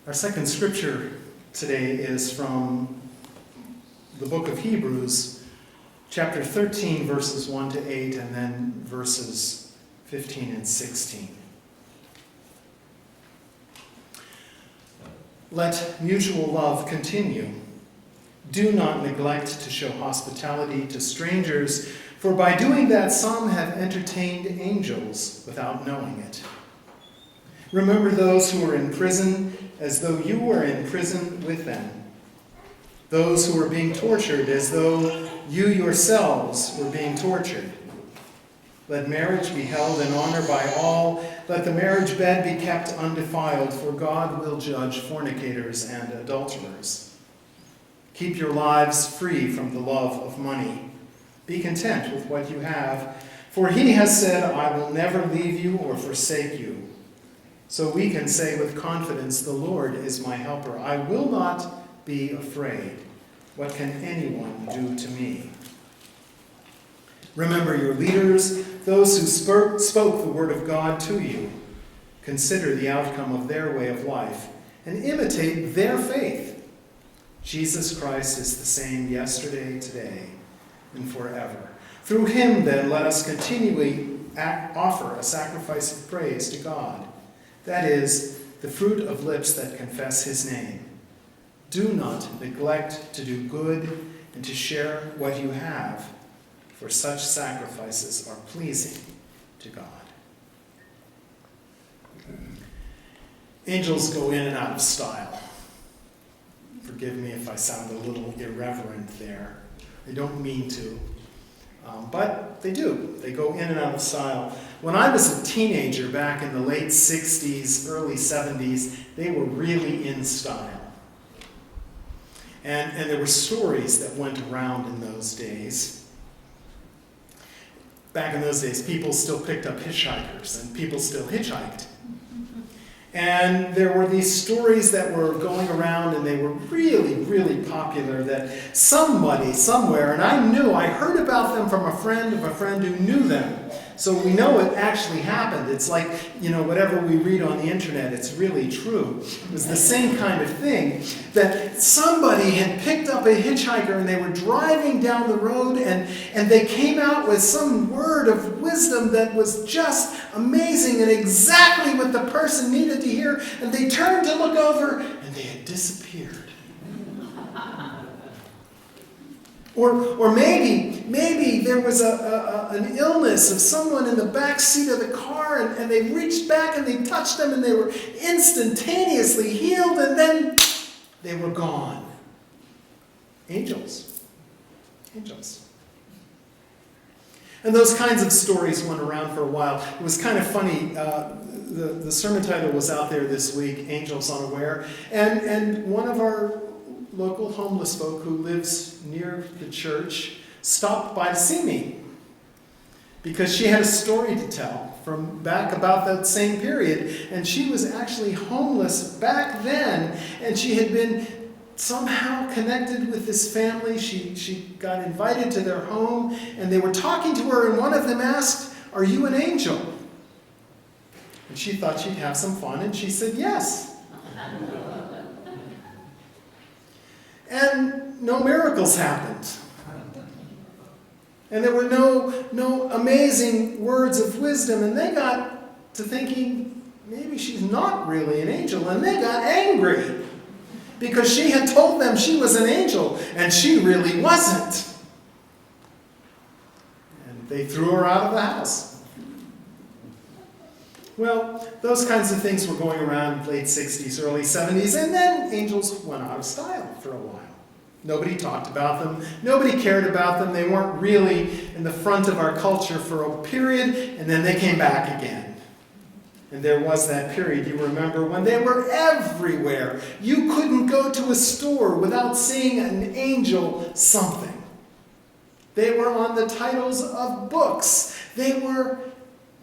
Our second scripture today is from the book of Hebrews, chapter 13, verses 1 to 8, and then verses 15 and 16. Let mutual love continue. Do not neglect to show hospitality to strangers, for by doing that some have entertained angels without knowing it. Remember those who are in prison as though you were in prison with them. Those who are being tortured as though you yourselves were being tortured. Let marriage be held in honor by all. Let the marriage bed be kept undefiled, for God will judge fornicators and adulterers. Keep your lives free from the love of money. Be content with what you have, for he has said, I will never leave you or forsake you. So we can say with confidence, the Lord is my helper. I will not be afraid. What can anyone do to me? Remember your leaders, those who spoke the word of God to you. Consider the outcome of their way of life and imitate their faith. Jesus Christ is the same yesterday, today, and forever. Through him, then, let us continually offer a sacrifice of praise to God. That is, the fruit of lips that confess his name. Do not neglect to do good and to share what you have, for such sacrifices are pleasing to God. Angels go in and out of style. Forgive me if I sound a little irreverent there. I don't mean to. But they do. They go in and out of style. When I was a teenager back in the late 60s, early 70s, they were really in style. And there were stories that went around in those days. Back in those days, people still picked up hitchhikers, and people still hitchhiked. And there were these stories that were going around, and they were really, really popular, that somebody, somewhere, and I heard about them from a friend of a friend who knew them. So we know it actually happened. It's like, whatever we read on the internet, it's really true. It was the same kind of thing, that somebody had picked up a hitchhiker and they were driving down the road and they came out with some word of wisdom that was just amazing and exactly what the person needed to hear. And they turned to look over and they had disappeared. Or maybe there was an illness of someone in the back seat of the car, and they reached back and they touched them and they were instantaneously healed, and then they were gone. Angels. And those kinds of stories went around for a while. It was kind of funny. The sermon title was out there this week, Angels Unaware, and one of our local homeless folk who lives near the church stopped by to see me because she had a story to tell from back about that same period, and she was actually homeless back then, and she had been somehow connected with this family. She got invited to their home, and they were talking to her, and one of them asked, "Are you an angel?" And she thought she'd have some fun, and she said yes. And no miracles happened. And there were no amazing words of wisdom. And they got to thinking, maybe she's not really an angel. And they got angry because she had told them she was an angel and she really wasn't. And they threw her out of the house. Well, those kinds of things were going around late 60s, early 70s, and then angels went out of style for a while. Nobody talked about them. Nobody cared about them. They weren't really in the front of our culture for a period, and then they came back again. And there was that period, you remember, when they were everywhere. You couldn't go to a store without seeing an angel something. They were on the titles of books. They were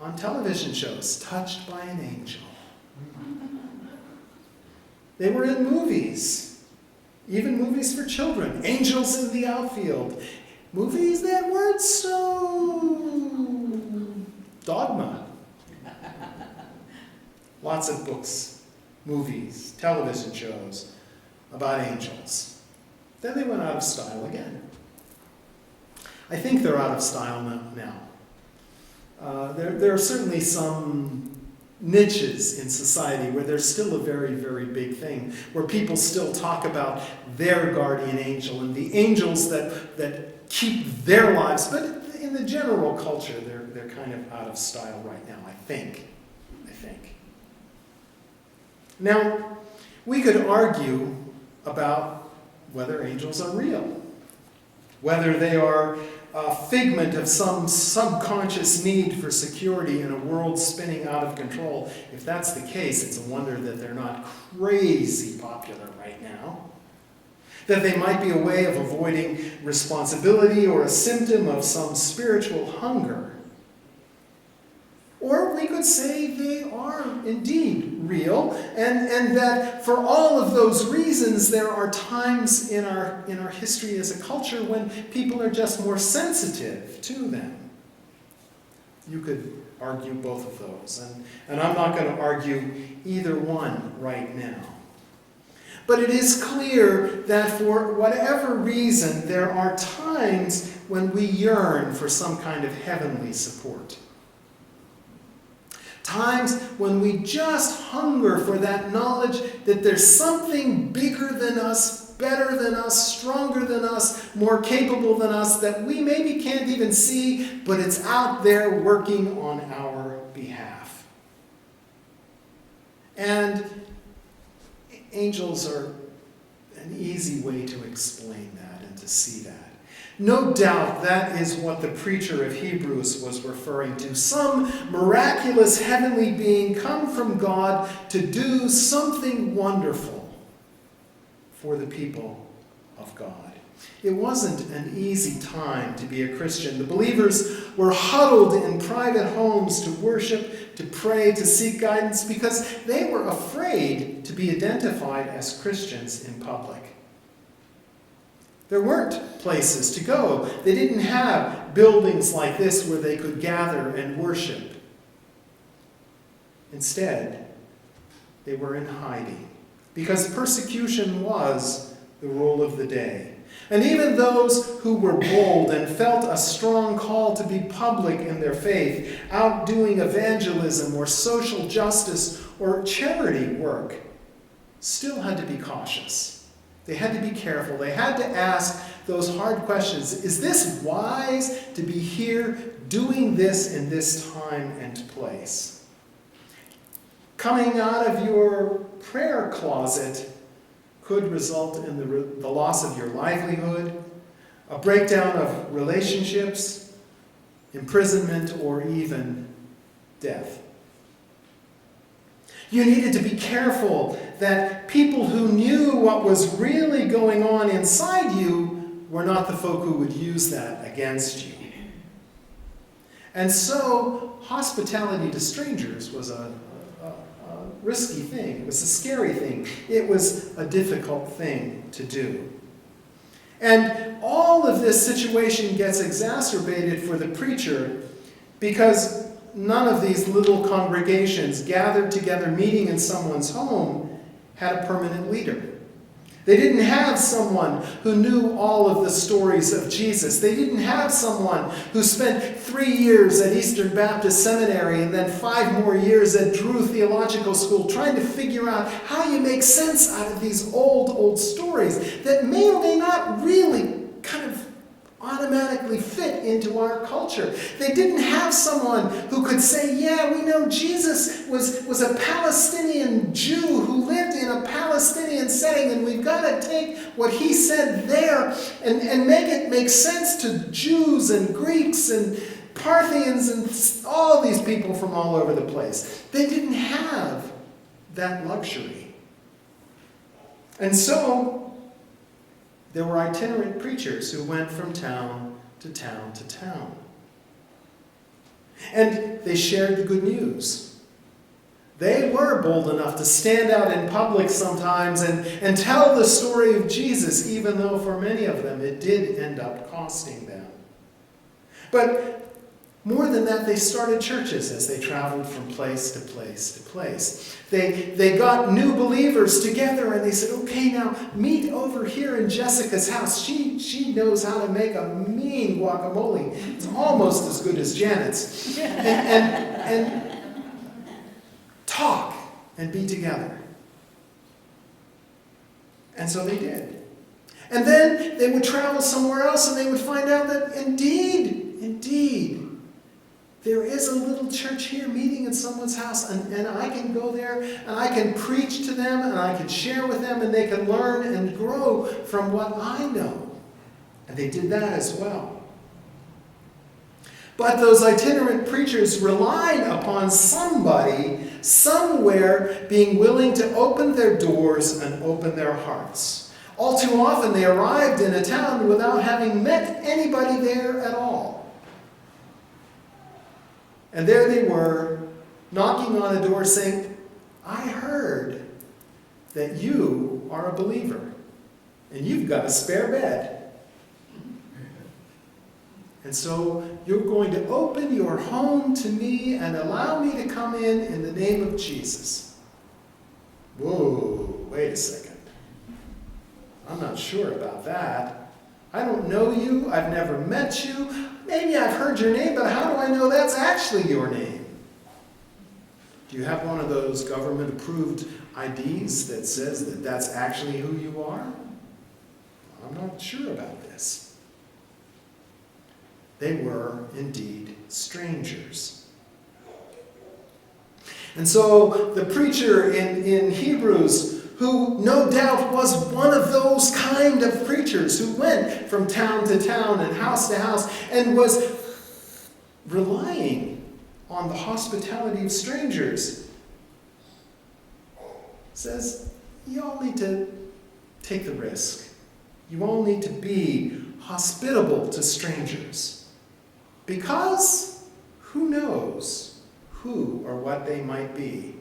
on television shows, touched by an angel. They were in movies. Even movies for children. Angels in the Outfield. Movies that weren't so dogma. Lots of books movies, television shows about angels. Then they went out of style again. I think they're out of style now. There are certainly some niches in society where there's still a very, very big thing, where people still talk about their guardian angel and the angels that keep their lives. But in the general culture, they're kind of out of style right now, I think. Now, we could argue about whether angels are real, whether they are a figment of some subconscious need for security in a world spinning out of control. If that's the case, it's a wonder that they're not crazy popular right now. That they might be a way of avoiding responsibility or a symptom of some spiritual hunger. Or we could say they are indeed real, and that for all of those reasons, there are times in our history as a culture when people are just more sensitive to them. You could argue both of those, and I'm not going to argue either one right now. But it is clear that for whatever reason, there are times when we yearn for some kind of heavenly support. Times when we just hunger for that knowledge that there's something bigger than us, better than us, stronger than us, more capable than us, that we maybe can't even see, but it's out there working on our behalf. And angels are an easy way to explain that and to see that. No doubt that is what the preacher of Hebrews was referring to. Some miraculous heavenly being come from God to do something wonderful for the people of God. It wasn't an easy time to be a Christian. The believers were huddled in private homes to worship, to pray, to seek guidance, because they were afraid to be identified as Christians in public. There weren't places to go. They didn't have buildings like this where they could gather and worship. Instead, they were in hiding, because persecution was the rule of the day. And even those who were bold and felt a strong call to be public in their faith, out doing evangelism or social justice or charity work, still had to be cautious. They had to be careful. They had to ask those hard questions. Is this wise to be here doing this in this time and place? Coming out of your prayer closet could result in the loss of your livelihood, a breakdown of relationships, imprisonment, or even death. You needed to be careful that people who knew what was really going on inside you were not the folk who would use that against you. And so, hospitality to strangers was a risky thing. It was a scary thing. It was a difficult thing to do. And all of this situation gets exacerbated for the preacher because none of these little congregations gathered together meeting in someone's home had a permanent leader. They didn't have someone who knew all of the stories of Jesus. They didn't have someone who spent 3 years at Eastern Baptist Seminary and then 5 more years at Drew Theological School trying to figure out how you make sense out of these old stories that may or may not really kind of automatically fit into our culture. They didn't have someone who could say, yeah, we know Jesus was a Palestinian Jew who lived in a Palestinian setting, and we've got to take what he said there and make it make sense to Jews and Greeks and Parthians and all these people from all over the place. They didn't have that luxury. And so there were itinerant preachers who went from town to town to town. And they shared the good news. They were bold enough to stand out in public sometimes and tell the story of Jesus, even though for many of them it did end up costing them. But More than that, they started churches as they traveled from place to place to place. They got new believers together and they said, okay, now meet over here in Jessica's house. She knows how to make a mean guacamole. It's almost as good as Janet's. And talk and be together. And so they did. And then they would travel somewhere else and they would find out that indeed, there is a little church here meeting in someone's house, and I can go there, and I can preach to them, and I can share with them, and they can learn and grow from what I know. And they did that as well. But those itinerant preachers relied upon somebody, somewhere, being willing to open their doors and open their hearts. All too often, they arrived in a town without having met anybody there at all. And there they were, knocking on a door saying, I heard that you are a believer, and you've got a spare bed. And so you're going to open your home to me and allow me to come in the name of Jesus. Whoa, wait a second. I'm not sure about that. I don't know you. I've never met you. Maybe I've heard your name, but how do I know that's actually your name? Do you have one of those government-approved IDs that says that that's actually who you are? I'm not sure about this. They were indeed strangers. And so the preacher in Hebrews, who no doubt was one of those kind of preachers who went from town to town and house to house and was relying on the hospitality of strangers, says, you all need to take the risk. You all need to be hospitable to strangers. Because who knows who or what they might be.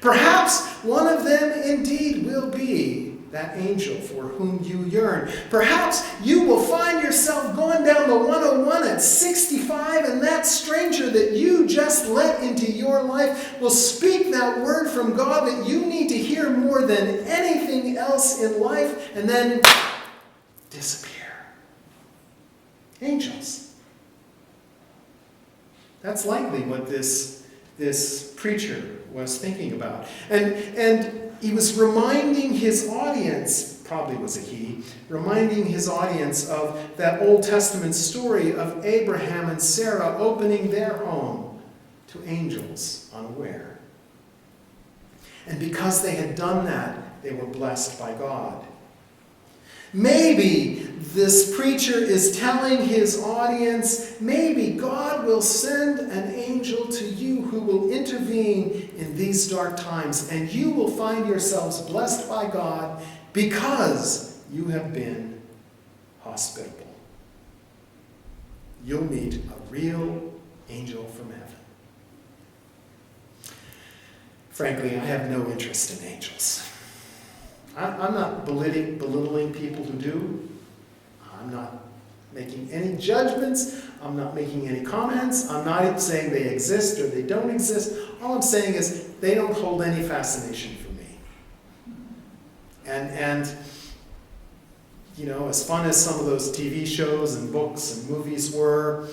Perhaps one of them indeed will be that angel for whom you yearn. Perhaps you will find yourself going down the 101 at 65, and that stranger that you just let into your life will speak that word from God that you need to hear more than anything else in life, and then disappear. Angels. That's likely what this preacher was thinking about. And he was reminding his audience, probably was a he, reminding his audience of that Old Testament story of Abraham and Sarah opening their home to angels unaware. And because they had done that, they were blessed by God. Maybe this preacher is telling his audience, maybe God will send an angel to you who will intervene in these dark times, and you will find yourselves blessed by God because you have been hospitable. You'll meet a real angel from heaven. Frankly, I have no interest in angels. I'm not belittling people who do. I'm not making any judgments. I'm not making any comments. I'm not saying they exist or they don't exist. All I'm saying is they don't hold any fascination for me. And you know, as fun as some of those TV shows and books and movies were,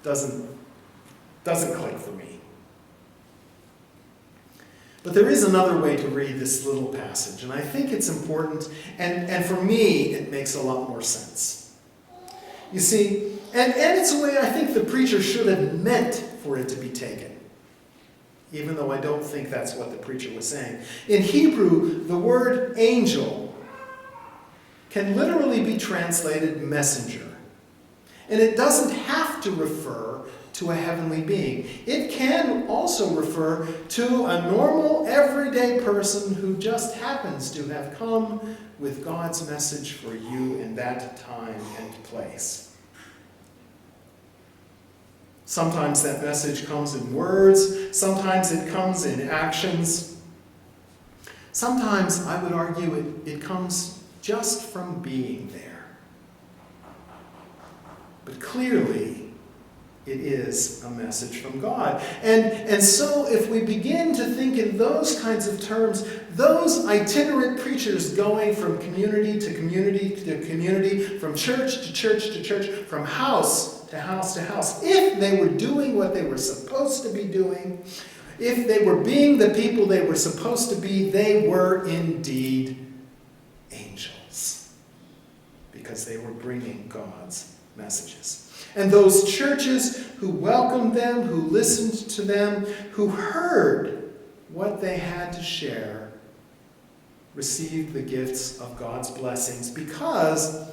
doesn't click for me. But there is another way to read this little passage, and I think it's important, and for me, it makes a lot more sense. You see, and it's a way I think the preacher should have meant for it to be taken, even though I don't think that's what the preacher was saying. In Hebrew, the word angel can literally be translated messenger, and it doesn't have to refer to a heavenly being. It can also refer to a normal, everyday person who just happens to have come with God's message for you in that time and place. Sometimes that message comes in words, sometimes it comes in actions. Sometimes, I would argue, it comes just from being there. But clearly, it is a message from God. And so if we begin to think in those kinds of terms, those itinerant preachers going from community to community to community, from church to church to church, from house to house to house, if they were doing what they were supposed to be doing, if they were being the people they were supposed to be, they were indeed angels. Because they were bringing God's messages. And those churches who welcomed them, who listened to them, who heard what they had to share, received the gifts of God's blessings because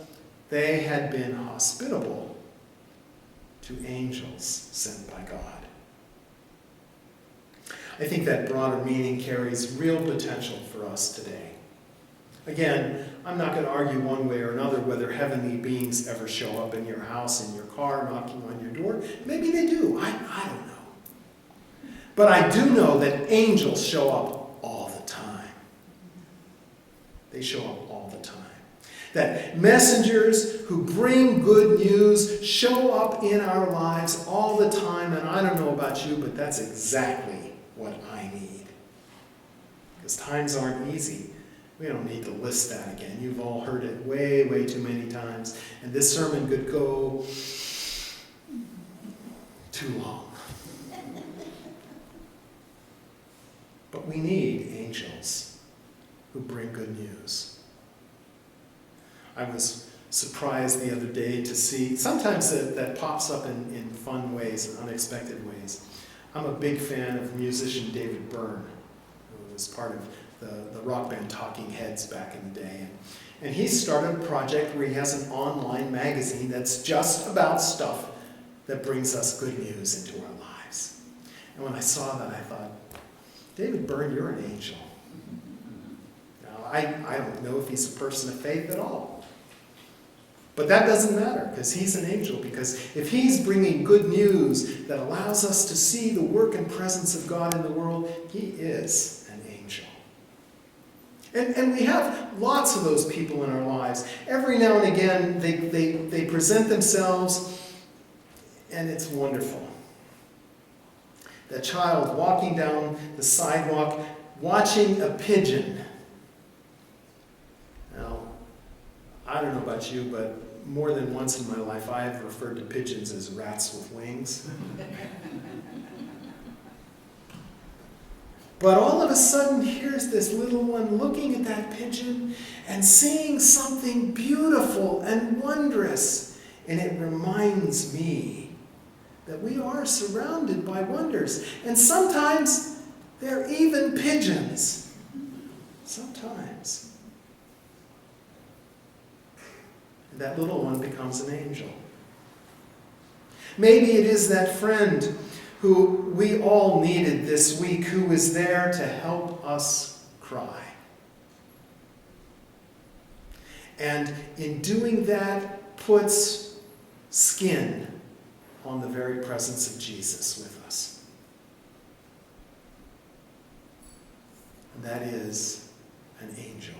they had been hospitable to angels sent by God. I think that broader meaning carries real potential for us today. Again, I'm not going to argue one way or another whether heavenly beings ever show up in your house, in your car, knocking on your door. Maybe they do. I don't know. But I do know that angels show up all the time. They show up all the time. That messengers who bring good news show up in our lives all the time. And I don't know about you, but that's exactly what I need. Because times aren't easy. We don't need to list that again. You've all heard it way, way too many times. And this sermon could go too long. But we need angels who bring good news. I was surprised the other day to see, sometimes that pops up in fun ways and unexpected ways. I'm a big fan of musician David Byrne, who was part of the rock band Talking Heads back in the day. And he started a project where he has an online magazine that's just about stuff that brings us good news into our lives. And when I saw that, I thought, David Byrne, you're an angel. Now, I don't know if he's a person of faith at all. But that doesn't matter, because he's an angel. Because if he's bringing good news that allows us to see the work and presence of God in the world, he is an angel. And we have lots of those people in our lives. Every now and again, they present themselves, and it's wonderful. That child walking down the sidewalk, watching a pigeon. Now, I don't know about you, but more than once in my life, I have referred to pigeons as rats with wings. But all of a sudden, here's this little one looking at that pigeon and seeing something beautiful and wondrous. And it reminds me that we are surrounded by wonders. And sometimes they're even pigeons. Sometimes. And that little one becomes an angel. Maybe it is that friend who we all needed this week, who is there to help us cry. And in doing that, puts skin on the very presence of Jesus with us. And that is an angel.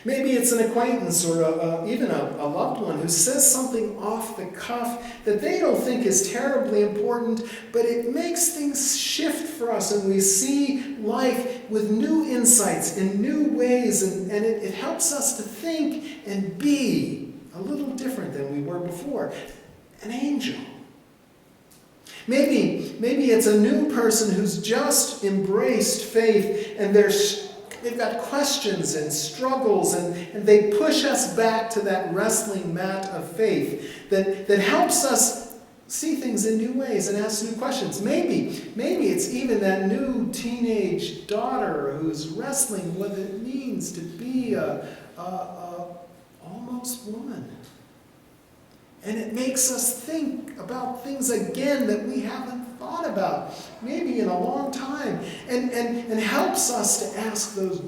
Maybe it's an acquaintance or even a loved one who says something off the cuff that they don't think is terribly important, but it makes things shift for us, and we see life with new insights in new ways, and it helps us to think and be a little different than we were before. An angel. Maybe it's a new person who's just embraced faith, and they've got questions and struggles, and they push us back to that wrestling mat of faith that helps us see things in new ways and ask new questions. Maybe it's even that new teenage daughter who's wrestling what it means to be a almost woman. And it makes us think about things again that we haven't thought about, maybe in a long time, and helps us to ask those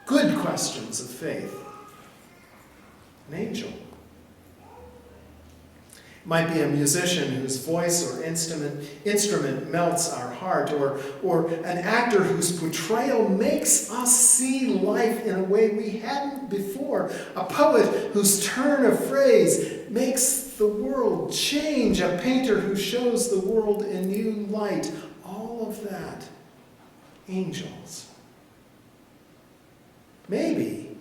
good questions of faith. An angel. Might be a musician whose voice or instrument melts our heart, or an actor whose portrayal makes us see life in a way we hadn't before, a poet whose turn of phrase makes the world change, a painter who shows the world in new light. All of that, angels. Maybe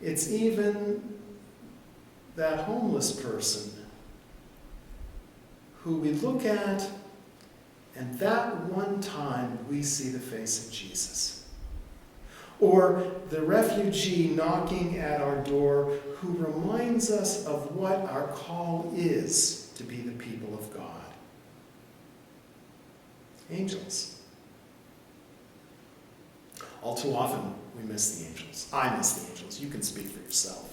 it's even that homeless person who we look at, and that one time we see the face of Jesus. Or the refugee knocking at our door who reminds us of what our call is to be the people of God. Angels. All too often we miss the angels. I miss the angels. You can speak for yourself.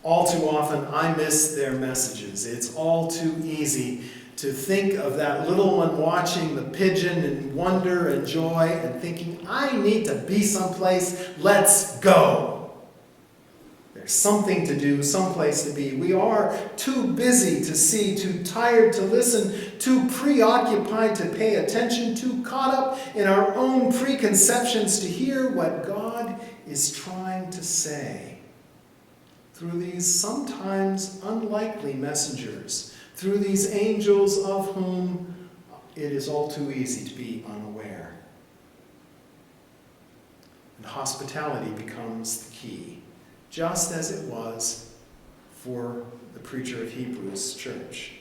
All too often, I miss their messages. It's all too easy to think of that little one watching the pigeon in wonder and joy and thinking, I need to be someplace, let's go. There's something to do, someplace to be. We are too busy to see, too tired to listen, too preoccupied to pay attention, too caught up in our own preconceptions to hear what God is trying to say. Through these sometimes unlikely messengers, through these angels of whom it is all too easy to be unaware. And hospitality becomes the key, just as it was for the preacher of Hebrews church.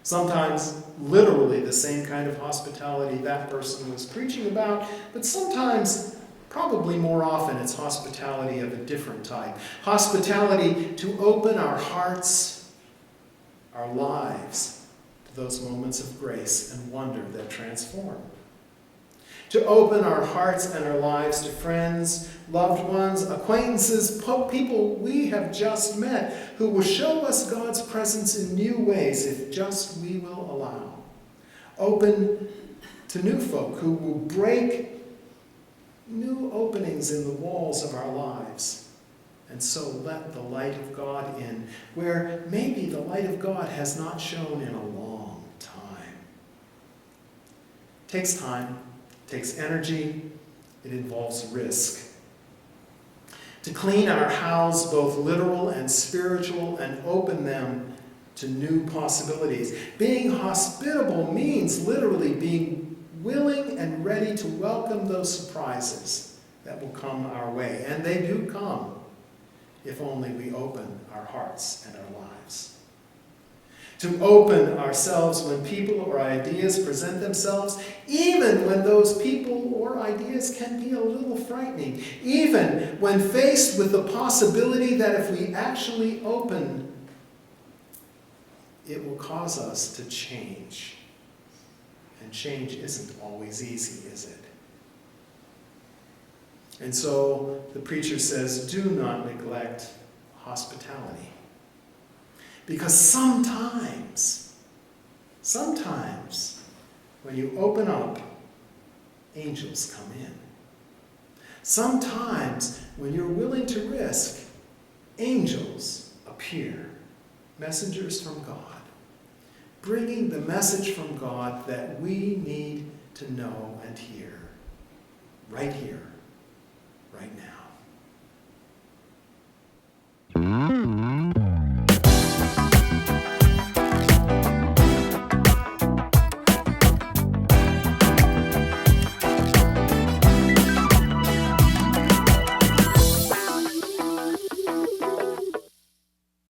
Sometimes literally the same kind of hospitality that person was preaching about, but sometimes, probably more often, it's hospitality of a different type. Hospitality to open our hearts, our lives, to those moments of grace and wonder that transform. To open our hearts and our lives to friends, loved ones, acquaintances, people we have just met, who will show us God's presence in new ways if just we will allow. Open to new folk who will break new openings in the walls of our lives, and so let the light of God in, where maybe the light of God has not shone in a long time. It takes time, it takes energy, it involves risk. To clean our house, both literal and spiritual, and open them to new possibilities. Being hospitable means literally being willing and ready to welcome those surprises that will come our way. And they do come if only we open our hearts and our lives. To open ourselves when people or ideas present themselves, even when those people or ideas can be a little frightening, even when faced with the possibility that if we actually open, it will cause us to change. And change isn't always easy, is it? And so the preacher says, do not neglect hospitality. Because sometimes, when you open up, angels come in. Sometimes, when you're willing to risk, angels appear, messengers from God, bringing the message from God that we need to know and hear, right here, right now.